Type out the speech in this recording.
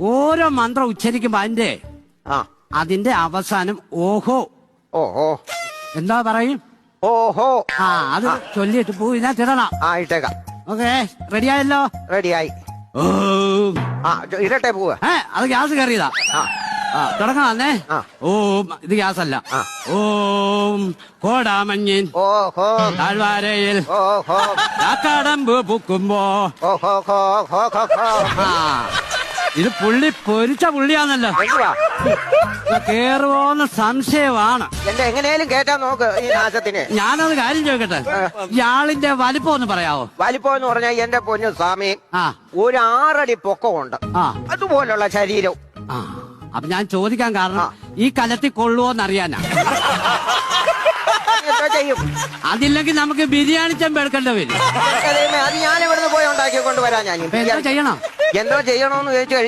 ഓരോ മന്ത്രം ഉച്ചരിക്കുമ്പോ അതിന്റെ അവസാനം ഓഹോ. ഓഹോ എന്താ പറയും? ഓഹോ. അത് ചൊല്ലിട്ട് പൂ ഇതിനകത്തിടണം. ഇട്ടേക്കാം. ഓക്കെ, റെഡിയായല്ലോ? റെഡിയായി. ഇരട്ടെ പോവാ. അത് ഗ്യാസ് കയറിയതാ. തുടങ്ങാന്നേ. ഓം, ഇത് ഗ്യാസ് അല്ല. ഓം കോടാമഞ്ഞിൻ ഓഹോ താഴ്വാരയിൽ ഓഹോ കാക്കടമ്പ് പൂക്കുമ്പോ. ഓഹോ ഹോ ഹോ ഹോ ഹോ. ഇത് പുള്ളി പൊരിച്ച പുള്ളിയാന്നല്ലോ. കേറുവോന്ന് സംശയമാണ്. എങ്ങനെയാലും കേറ്റാൻ നോക്ക് ഈ നാശത്തിന്. ഞാനത് കാര്യം ചോദിക്കട്ടെ, ഇയാളിന്റെ വലിപ്പം ഒന്ന് പറയാവോ? വലിപ്പം എന്ന് പറഞ്ഞാൽ എന്റെ പൊന്നു സ്വാമി, ഒരു 6 അടി പൊക്കമുണ്ട്. അതുപോലുള്ള ശരീരം. അപ്പൊ ഞാൻ ചോദിക്കാൻ കാരണം ഈ കലത്തിൽ കൊള്ളുവോന്നറിയാനാ. ചെയ്യും. അതില്ലെങ്കിൽ നമുക്ക് ബിരിയാണി ചെമ്പ് എടുക്കേണ്ടി വരും. അത് ഞാൻ ഇവിടുന്ന് പോയി ഉണ്ടാക്കി കൊണ്ടുവരാൻ. ഞാൻ എന്തോ ചെയ്യണം. എന്തോ ചെയ്യണോന്ന് ചോദിച്ചു കഴിഞ്ഞാൽ